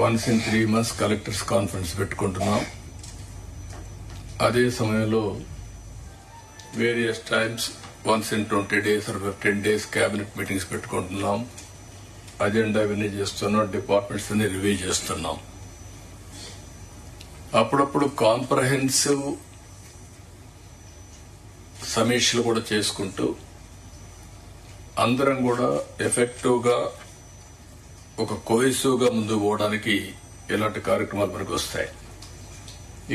Once in 3 months collectors conference పెట్టుకుంటున్నాం. అదే సమయంలో various times once in 20 days or 15 days cabinet meetings పెట్టుకుంటున్నాం. Agenda విని చేస్తున్నాం, డిపార్ట్మెంట్స్ అన్ని రివ్యూ చేస్తున్నాం. అప్పుడప్పుడు కాంప్రహెన్సివ్ సమీక్షలు కూడా చేసుకుంటూ అందరం కూడా ఎఫెక్టివ్ గా ఒక కోహెసివ్ గా ముందుకు పోవడానికి ఇలాంటి కార్యక్రమాలు మనకు వస్తాయి.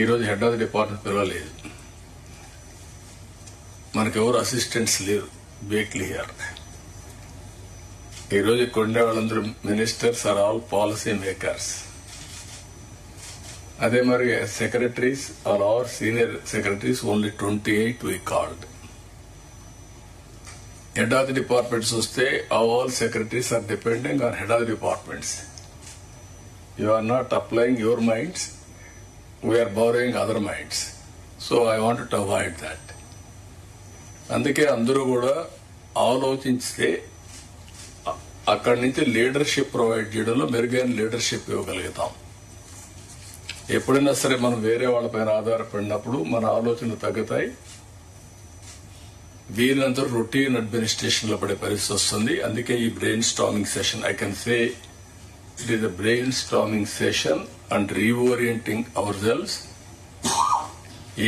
ఈరోజు హెడ్ ఆఫ్ ది డిపార్ట్మెంట్ పిలవలేదు, మనకెవరు అసిస్టెంట్స్ లేరు. Be clear. ఈరోజు ఇక్కడ ఉండే వాళ్ళందరూ ministers are all policy makers. అదే మరి secretaries are are senior secretaries only 28 we called. Head of the departments వస్తే all secretaries are depending on head of the departments. You are not applying your minds, we are borrowing other minds. So I wanted to avoid that. అందుకే అందరూ కూడా ఆలోచిస్తే అక్కడి నుంచి leadership provide చేయడంలో మెరుగైన leadership ఇవ్వగలుగుతాం. ఎప్పుడైనా సరే మనం వేరే వాళ్ళపైన ఆధారపడినప్పుడు మన ఆలోచనలు తగ్గుతాయి. వీరందరూ రొటీన్ అడ్మినిస్ట్రేషన్ లో పడే పరిస్థితి వస్తుంది. అందుకే ఈ brain storming session, I can say it is a brain storming session and reorienting hour cells.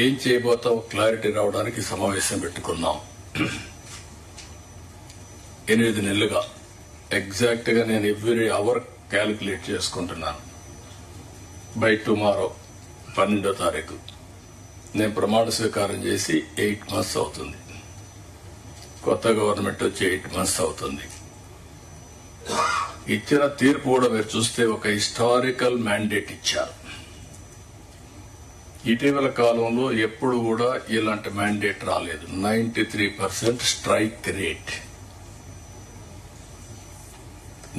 ఏం చేయబోతాం క్లారిటీ రావడానికి సమావేశం పెట్టుకున్నాం. 8 నెలలుగా ఎగ్జాక్ట్ గా నేను ఎవ్రీ అవర్ క్యాలిక్యులేట్ చేసుకుంటున్నాను. బై టుమారో 12వ తారీఖు నేను ప్రమాణ స్వీకారం చేసి 8 months అవుతుంది. కొత్త గవర్నమెంట్ వచ్చి 8 months అవుతుంది. ఇచ్చిన తీర్పు కూడా మీరు చూస్తే ఒక హిస్టారికల్ మ్యాండేట్ ఇచ్చారు. ఇటీవల కాలంలో ఎప్పుడు కూడా ఇలాంటి మ్యాండేట్ రాలేదు. 93% స్ట్రైక్ రేట్.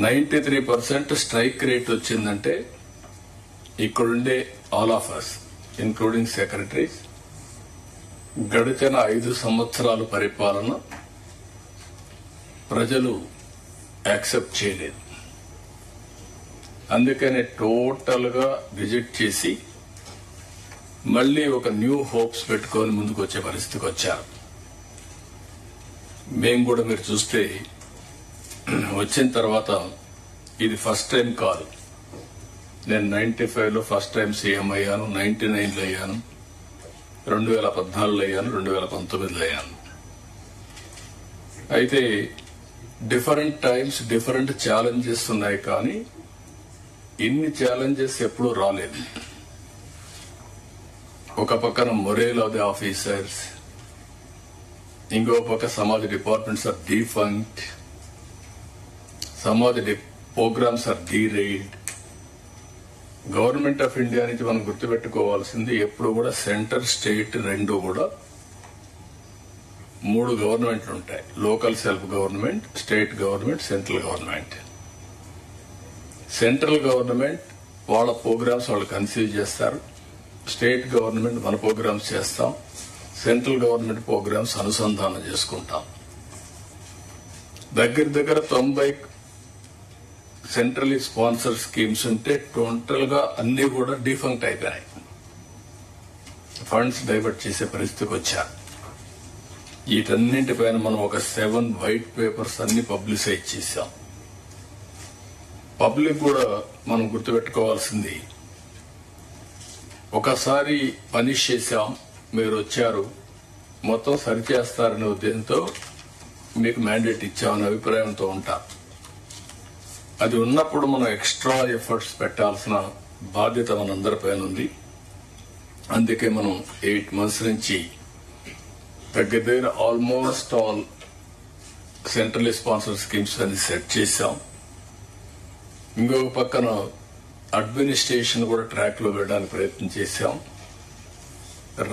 93% స్ట్రైక్ రేట్ వచ్చిందంటే ఇక్కడుండే all of us including secretaries గడిచిన 5 సంవత్సరాల పరిపాలన ప్రజలు యాక్సెప్ట్ చేయలేదు. అందుకనే టోటల్ గా రిజెక్ట్ చేసి మళ్లీ ఒక న్యూ హోప్స్ పెట్టుకొని ముందుకు వచ్చే పరిస్థితికి వచ్చారు. మేము కూడా మీరు చూస్తే వచ్చిన తర్వాత ఇది ఫస్ట్ టైం కాదు. నేను 95లో ఫస్ట్ టైం సీఎం అయ్యాను, 99లో అయ్యాను, 2014లో అయ్యాను, 2019లో అయ్యాను. అయితే డిఫరెంట్ టైమ్స్ డిఫరెంట్ ఛాలెంజెస్ ఉన్నాయి, కానీ ఇన్ని ఛాలెంజెస్ ఎప్పుడూ రాలేదు. ఒక పక్కన మొరేల్ ఆఫ్ ది ఆఫీసర్స్, ఇంకో పక్క సమాజ్ డిపార్ట్మెంట్స్ ఆర్ డీఫంక్ట్, సమాజ్ programmes are derailed. Government of India నుంచి మనం గుర్తుపెట్టుకోవాల్సింది ఎప్పుడు కూడా సెంటర్ స్టేట్ రెండు కూడా 3 గవర్నమెంట్లు ఉంటాయి. Local self government, state government, central government. Central government వాళ్ళ ప్రోగ్రామ్స్ వాళ్ళు కన్సీవ్ చేస్తారు, స్టేట్ గవర్నమెంట్ మన ప్రోగ్రామ్స్ చేస్తాం, సెంట్రల్ గవర్నమెంట్ ప్రోగ్రామ్స్ అనుసంధానం చేసుకుంటాం. దగ్గర 90 సెంట్రలీ స్పాన్సర్ స్కీమ్స్ ఉంటే టోటల్ గా అన్ని కూడా డిఫంక్ట్ అయిపోయాయి. ఫండ్స్ డైవర్ట్ చేసే పరిస్థితికి వచ్చారు. వీటన్నింటిపైన మనం ఒక 7 వైట్ పేపర్స్ అన్ని పబ్లిసైజ్ చేశాం. పబ్లిక్ కూడా మనం గుర్తుపెట్టుకోవాల్సింది, ఒకసారి పనిష్ చేశాం, మీరు వచ్చారు, మొత్తం సరిచేస్తారనే ఉద్దేశంతో మీకు మ్యాండేట్ ఇచ్చామనే అభిప్రాయంతో ఉంటాం. అది ఉన్నప్పుడు మనం ఎక్స్ట్రా ఎఫర్ట్స్ పెట్టాల్సిన బాధ్యత మనందరిపైన ఉంది. అందుకే మనం 8 months నుంచి దగ్గర almost all central sponsor schemes అని సెట్ చేశాం. ఇంకొక పక్కన అడ్మినిస్ట్రేషన్ కూడా ట్రాక్ లో పెట్టడానికి ప్రయత్నం చేశాం.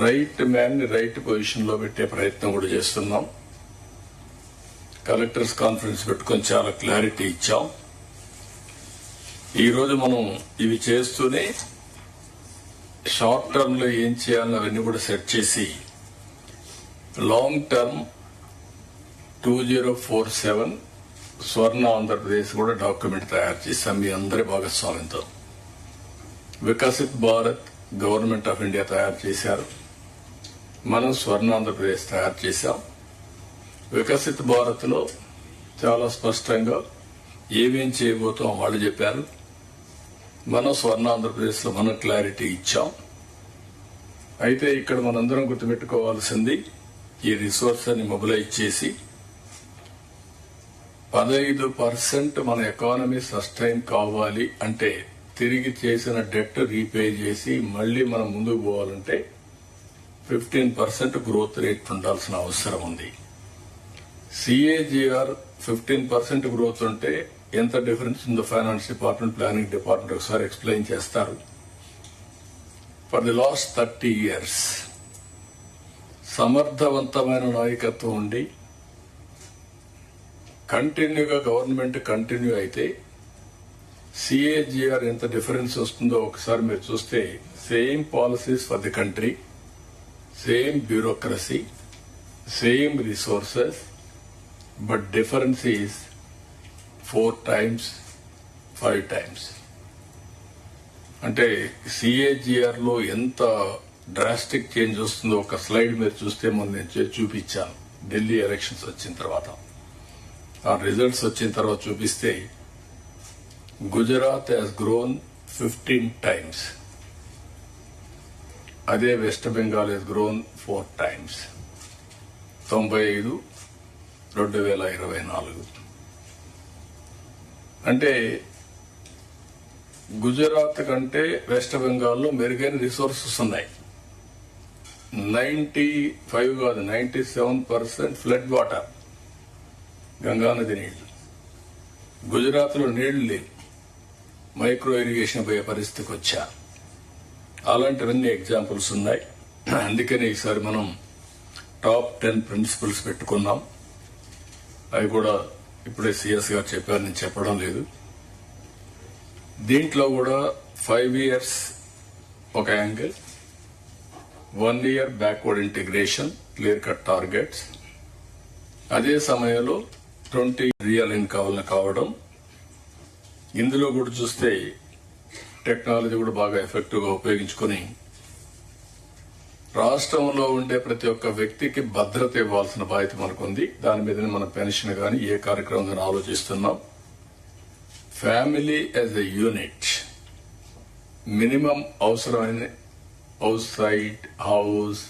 రైట్ మ్యాన్ ని రైట్ పొజిషన్ లో పెట్టే ప్రయత్నం కూడా చేస్తున్నాం. కలెక్టర్స్ కాన్ఫరెన్స్ పెట్టుకొని చాలా క్లారిటీ ఇచ్చాం. ఈ రోజు మనం ఇవి చేస్తూనే షార్ట్ టర్మ్ లో ఏం చేయాలని అవన్నీ కూడా సెట్ చేసి లాంగ్ టర్మ్ 2047 స్వర్ణ ఆంధ్రప్రదేశ్ కూడా డాక్యుమెంట్ తయారు చేశాం మీ అందరి భాగస్వామ్యంతో. Viksit Bharat government of India తయారు చేశారు. మనం స్వర్ణాంధ్రప్రదేశ్ తయారు చేశాం. వికసిత్ భారత్ లో చాలా స్పష్టంగా ఏమేం చేయబోతాం వాళ్ళు చెప్పారు. మనం స్వర్ణాంధ్రప్రదేశ్ లో మనం క్లారిటీ ఇచ్చాం. అయితే ఇక్కడ మనందరం గుర్తుపెట్టుకోవాల్సింది, ఈ రిసోర్స్ అని మొబిలైజ్ చేసి 15% మన ఎకానమీ సస్టైన్ కావాలి అంటే, తిరిగి చేసిన డెట్ రీపే చేసి మళ్లీ మనం ముందుకు పోవాలంటే 15% గ్రోత్ రేట్ ఉండాల్సిన అవసరం ఉంది. సిఏజిఆర్ 15% గ్రోత్ ఉంటే ఎంత డిఫరెన్స్ ఉందో ఫైనాన్స్ డిపార్ట్మెంట్, ప్లానింగ్ డిపార్ట్మెంట్ ఒకసారి ఎక్స్ప్లెయిన్ చేస్తారు. ఫర్ ది లాస్ట్ 30 years సమర్థవంతమైన నాయకత్వం ఉండి కంటిన్యూగా గవర్నమెంట్ కంటిన్యూ అయితే సిఏజిఆర్ ఎంత డిఫరెన్స్ వస్తుందో ఒకసారి మీరు చూస్తే, same policies for the country, same bureaucracy, same resources, but difference is 4 times, 5 times. అంటే సిఏజిఆర్ లో ఎంత డ్రాస్టిక్ చేంజ్ వస్తుందో ఒక స్లైడ్ మీరు చూస్తే మొన్న నేను చూపించాను. ఢిల్లీ ఎలక్షన్స్ వచ్చిన తర్వాత, ఆ రిజల్ట్స్ వచ్చిన తర్వాత చూపిస్తే గుజరాత్ హ్యాస్ గ్రోన్ 15 times. అదే west Bengal has grown 4 times. 95, 2024. అంటే గుజరాత్ కంటే వెస్ట్ బెంగాల్లో మెరుగైన రిసోర్సెస్ ఉన్నాయి. 95 కాదు, 97% ఫ్లడ్ వాటర్, గంగానది నీళ్లు. గుజరాత్ లో నీళ్లు లేవు, మైక్రో ఇరిగేషన్ పోయే పరిస్థితికి వచ్చా. అలాంటివన్నీ ఎగ్జాంపుల్స్ ఉన్నాయి. అందుకని ఈసారి మనం టాప్ 10 ప్రిన్సిపల్స్ పెట్టుకున్నాం. అవి కూడా ఇప్పుడే సిఎస్ గారు చెప్పారు, నేను చెప్పడం లేదు. దీంట్లో కూడా 5 years ఒక angle, 1 year backward integration, clear cut targets. అదే సమయంలో 20 రియల్ ఇన్కమ్ కావడం. ఇందులో కూడా చూస్తే టెక్నాలజీ కూడా బాగా ఎఫెక్టివ్ గా ఉపయోగించుకుని రాష్ట్రంలో ఉండే ప్రతి ఒక్క వ్యక్తికి భద్రత ఇవ్వాల్సిన బాధ్యత మనకుంది. దాని మీదనే మన పెన్షన్ గాని ఏ కార్యక్రమం గాని ఆలోచిస్తున్నాం. Family as a unit, minimum అవసరమైన house site, house,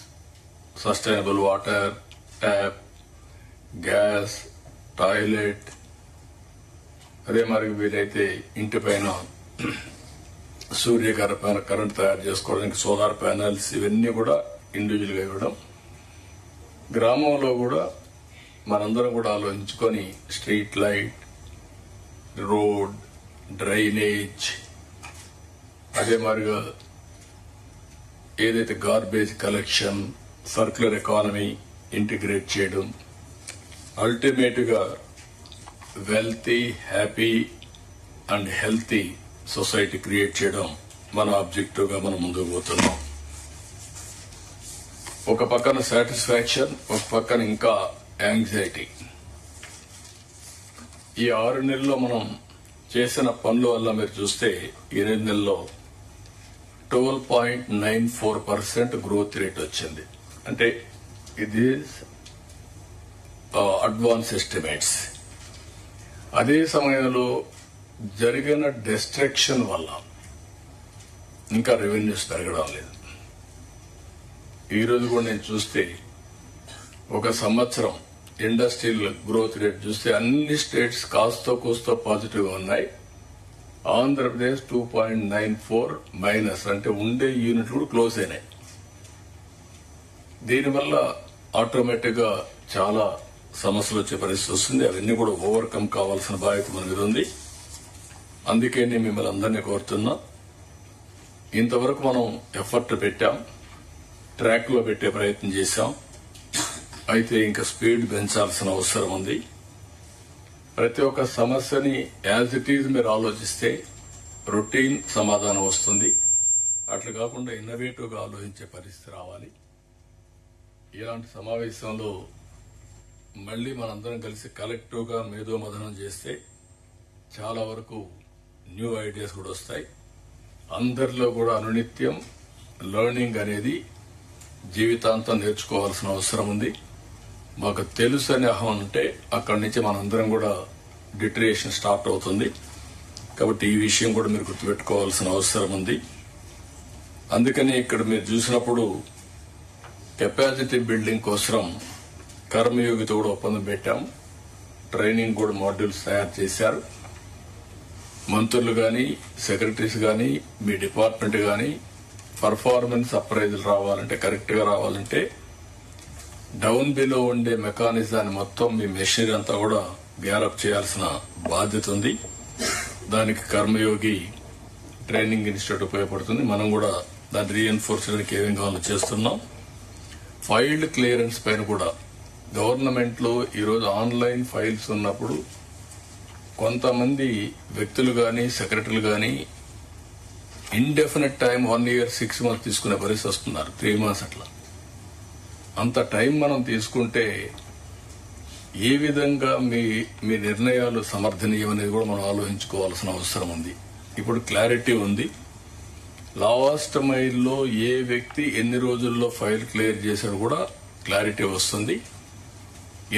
sustainable water, tap, gas, toilet, అదే మరి వీలైతే ఇంటి పైన సూర్యకర పైన కరెంట్ తయారు చేసుకోవడానికి సోలార్ ప్యానెల్స్, ఇవన్నీ కూడా ఇండివిజువల్ గా ఇవ్వడం. గ్రామంలో కూడా మనందరం కూడా ఆలోచించుకొని స్ట్రీట్ లైట్, రోడ్, డ్రైనేజ్, అదే మాదిరిగా ఏదైతే garbage collection, circular economy integrate చేయడం, అల్టిమేట్ గా wealthy, happy and healthy society create చేయడం మన ఆబ్జెక్టివ్ గా మనం ముందుకు పోతున్నాం. ఒక పక్కన సాటిస్ఫాక్షన్, ఒక పక్కన ఇంకా యాంగ్జైటీ. ఈ 6 నెలల్లో మనం చేసిన పనుల వల్ల మీరు చూస్తే 8 నెలల్లో 12.94% గ్రోత్ రేట్ వచ్చింది. అంటే ఇది అడ్వాన్స్ ఎస్టిమేట్స్. అదే సమయంలో జరిగిన డిస్ట్రక్షన్ వల్ల ఇంకా రెవెన్యూస్ పెరగడం లేదు. ఈ రోజు కూడా నేను చూస్తే ఒక సంవత్సరం ఇండస్ట్రియల్ గ్రోత్ రేట్ చూస్తే అన్ని స్టేట్స్ కాస్తో కూస్తో పాజిటివ్ గా ఉన్నాయి. ఆంధ్రప్రదేశ్ 2.94 మైనస్, అంటే ఉండే యూనిట్లు కూడా క్లోజ్ అయినాయి. దీనివల్ల ఆటోమేటిక్ గా చాలా సమస్యలు వచ్చే పరిస్థితి వస్తుంది. అవన్నీ కూడా ఓవర్కమ్ కావాల్సిన బాధ్యత మన మీద ఉంది. అందుకే నేను మిమ్మల్ని అందరినీ కోరుతున్నా, ఇంతవరకు మనం ఎఫర్ట్ పెట్టాం, ట్రాక్ లో పెట్టే ప్రయత్నం చేశాం. అయితే ఇంకా స్పీడ్ పెంచాల్సిన అవసరం ఉంది. ప్రతి ఒక్క సమస్యని యాజ్ ఇట్ ఈజ్ మీరు ఆలోచిస్తే రొటీన్ సమాధానం వస్తుంది. అట్లా కాకుండా ఇన్నోవేటివ్ గా ఆలోచించే పరిస్థితి రావాలి. ఇలాంటి సమావేశంలో మళ్లీ మనందరం కలిసి కలెక్టివ్ గా మేధోమథనం చేస్తే చాలా వరకు న్యూ ఐడియాస్ కూడా వస్తాయి. అందరిలో కూడా అనునిత్యం లెర్నింగ్ అనేది జీవితాంతం నేర్చుకోవాల్సిన అవసరం ఉంది. మాకు తెలుసు అనే అహం ఉంటే అక్కడి నుంచి మనందరం కూడా డిటరేషన్ స్టార్ట్ అవుతుంది. కాబట్టి ఈ విషయం కూడా మీరు గుర్తుపెట్టుకోవాల్సిన అవసరం ఉంది. అందుకని ఇక్కడ మీరు చూసినప్పుడు కెపాసిటీ బిల్డింగ్ కోసం కర్మయోగితో కూడా ఒప్పందం పెట్టాం. ట్రైనింగ్ కూడా మాడ్యూల్స్ తయారు చేశారు. మంత్రులు గాని, సెక్రటరీస్ గాని, మీ డిపార్ట్మెంట్ గాని పర్ఫార్మెన్స్ అప్రైజల్ రావాలంటే, కరెక్ట్ గా రావాలంటే డౌన్ బిలో ఉండే మెకానిజాన్ని మొత్తం మీ మెషినరీ అంతా కూడా గ్యారప్ చేయాల్సిన బాధ్యత ఉంది. దానికి కర్మయోగి ట్రైనింగ్ ఇన్స్టిట్యూట్ ఉపయోగపడుతుంది. మనం కూడా దాన్ని రీఎన్ఫోర్స్ చేయడానికి ఏమేం కావాలో చేస్తున్నాం. ఫైల్డ్ క్లియరెన్స్ పైన కూడా గవర్నమెంట్ లో ఈరోజు ఆన్లైన్ ఫైల్స్ ఉన్నప్పుడు కొంతమంది వ్యక్తులు గాని, సెక్రటరీలు గాని ఇండెఫినెట్ టైం 1 year 6 months తీసుకునే పరిస్థితి వస్తున్నారు. 3 months అట్లా. అంత టైం మనం తీసుకుంటే ఏ విధంగా మీ నిర్ణయాలు సమర్థనీయం అనేది కూడా మనం ఆలోచించుకోవాల్సిన అవసరం ఉంది. ఇప్పుడు క్లారిటీ ఉంది. లాస్ట్ మైల్లో ఏ వ్యక్తి ఎన్ని రోజుల్లో ఫైల్ క్లియర్ చేశాడు కూడా క్లారిటీ వస్తుంది.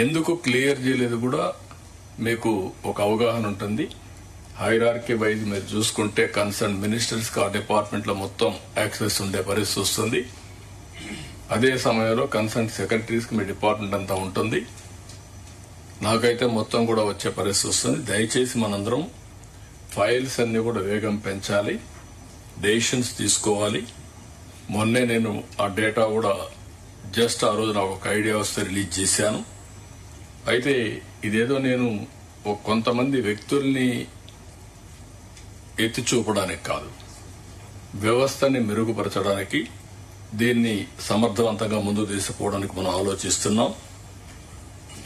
ఎందుకు క్లియర్ చేయలేదు కూడా మీకు ఒక అవగాహన ఉంటుంది. హైరార్కీ వైజ్ మీరు చూసుకుంటే కన్సర్న్ మినిస్టర్స్ కి ఆ డిపార్ట్మెంట్ లో మొత్తం యాక్సెస్ ఉండే పరిస్థితి వస్తుంది. అదే సమయంలో కన్సర్న్ సెక్రటరీస్ కి మీ డిపార్ట్మెంట్ అంతా ఉంటుంది. నాకైతే మొత్తం కూడా వచ్చే పరిస్థితి వస్తుంది. దయచేసి మనందరం ఫైల్స్ అన్ని కూడా వేగం పెంచాలి, డెసిషన్స్ తీసుకోవాలి. మొన్నే నేను ఆ డేటా కూడా జస్ట్ ఆ రోజు నాకు ఒక ఐడియా వస్తే రిలీజ్ చేశాను. అయితే ఇదేదో నేను కొంతమంది వ్యక్తుల్ని ఎత్తి చూపడానికి కాదు, వ్యవస్థని మెరుగుపరచడానికి, దీన్ని సమర్థవంతంగా ముందుకు తీసుకుపోవడానికి మనం ఆలోచిస్తున్నాం.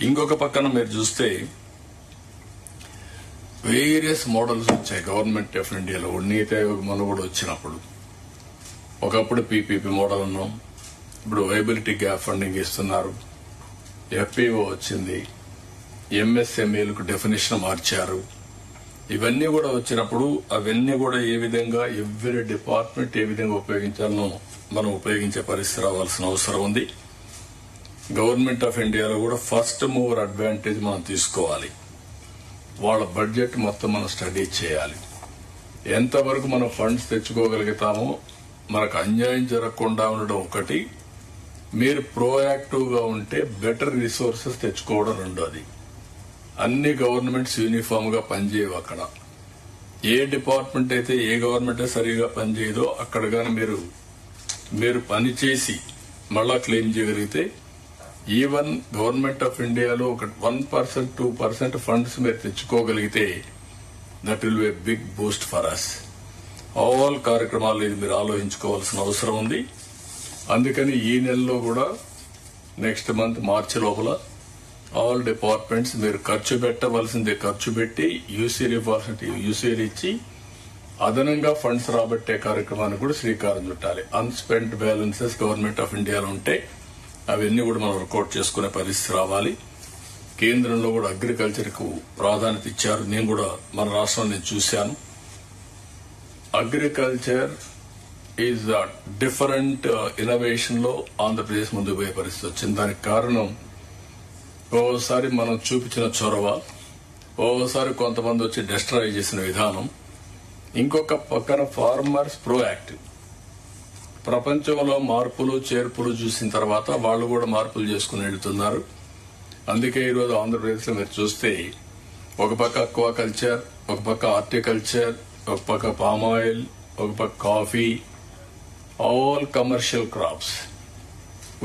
ఇంకొక పక్కన మీరు చూస్తే వేరియస్ మోడల్స్ వచ్చాయి గవర్నమెంట్ ఆఫ్ ఇండియాలో. నీతి ఆయోగ్ మనుగడ వచ్చినప్పుడు ఒకప్పుడు పీపీపీ మోడల్ ఉన్నాం, ఇప్పుడు వైబిలిటీ గ్యాప్ ఫండింగ్ ఇస్తున్నారు, ఎఫ్పీఓ వచ్చింది, ఎంఎస్ఎంఈలకు డెఫినేషన్ మార్చారు. ఇవన్నీ కూడా వచ్చినప్పుడు అవన్నీ కూడా ఏ విధంగా ఎవ్రీ డిపార్ట్మెంట్ ఏ విధంగా ఉపయోగించాలనో మనం ఉపయోగించే పరిస్థితి రావాల్సిన అవసరం ఉంది. గవర్నమెంట్ ఆఫ్ ఇండియాలో కూడా ఫస్ట్ మూవర్ అడ్వాంటేజ్ మనం తీసుకోవాలి. వాళ్ళ బడ్జెట్ మొత్తం మనం స్టడీ చేయాలి. ఎంతవరకు మనం ఫండ్స్ తెచ్చుకోగలుగుతామో, మనకు అన్యాయం జరగకుండా ఉండడం ఒకటి, మీరు ప్రోయాక్టివ్ గా ఉంటే బెటర్ రిసోర్సెస్ తెచ్చుకోవడం రెండోది. అన్ని గవర్నమెంట్స్ యూనిఫామ్ గా పనిచేయవు. అక్కడ ఏ డిపార్ట్మెంట్ అయితే ఏ గవర్నమెంట్ సరిగా పనిచేయదో అక్కడ గాని మీరు పనిచేసి మళ్ళా క్లెయిమ్ చేయగలిగితే, ఈవెన్ గవర్నమెంట్ ఆఫ్ ఇండియాలో ఒక 1% 2% ఫండ్స్ మీరు తెచ్చుకోగలిగితే that will be big boost for us. All కార్యక్రమాలు ఇది మీరు ఆలోచించుకోవాల్సిన అవసరం ఉంది. అందుకని ఈ నెలలో కూడా నెక్స్ట్ మంత్ మార్చి లోపల ఆల్ డిపార్ట్మెంట్స్ మీరు ఖర్చు పెట్టవలసిందే ఖర్చు పెట్టి యూసీలు ఇవ్వాల్సింది యూసీలు ఇచ్చి అదనంగా ఫండ్స్ రాబట్టే కార్యక్రమానికి కూడా శ్రీకారం చుట్టాలి. అన్స్పెంట్ బ్యాలెన్సెస్ గవర్నమెంట్ ఆఫ్ ఇండియాలో ఉంటే అవన్నీ కూడా మనం వర్కౌట్ చేసుకునే పరిస్థితి రావాలి. కేంద్రంలో కూడా అగ్రికల్చర్ కు ప్రాధాన్యత ఇచ్చారు. నేను కూడా మన రాష్ట్రంలో నేను చూశాను. అగ్రికల్చర్ ఈజ్ డిఫరెంట్ ఇన్నోవేషన్ లో ఆంధ్రప్రదేశ్ ముందుకు పోయే పరిస్థితి వచ్చింది. దానికి కారణం ఓసారి మనం చూపించిన చొరవ, ఓసారి కొంతమంది వచ్చి డిస్ట్రాయ్ చేసిన విధానం, ఇంకొక పక్కన ఫార్మర్స్ ప్రోయాక్టివ్. ప్రపంచంలో మార్పులు చేర్పులు చూసిన తర్వాత వాళ్ళు కూడా మార్పులు చేసుకుని వెళ్తున్నారు. అందుకే ఈరోజు ఆంధ్రప్రదేశ్ లో మీరు చూస్తే ఒక పక్క అక్వా కల్చర్, ఒక పక్క హార్టికల్చర్, ఒక పక్క పామ్ ఆయిల్, ఒక పక్క coffee, all commercial crops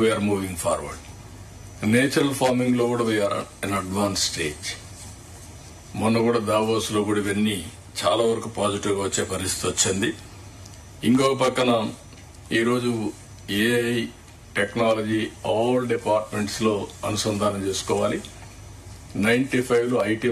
we are moving forward. Natural farming లో కూడా వీఆర్ ఇన్ అడ్వాన్స్ స్టేజ్. మొన్న కూడా దావోస్ లో కూడా ఇవన్నీ చాలా వరకు పాజిటివ్ గా వచ్చే పరిస్థితి వచ్చింది. ఇంకొక పక్కన ఈరోజు ఏఐ టెక్నాలజీ ఆల్ డిపార్ట్మెంట్స్ లో అనుసంధానం చేసుకోవాలి. 95 లో ఐటీ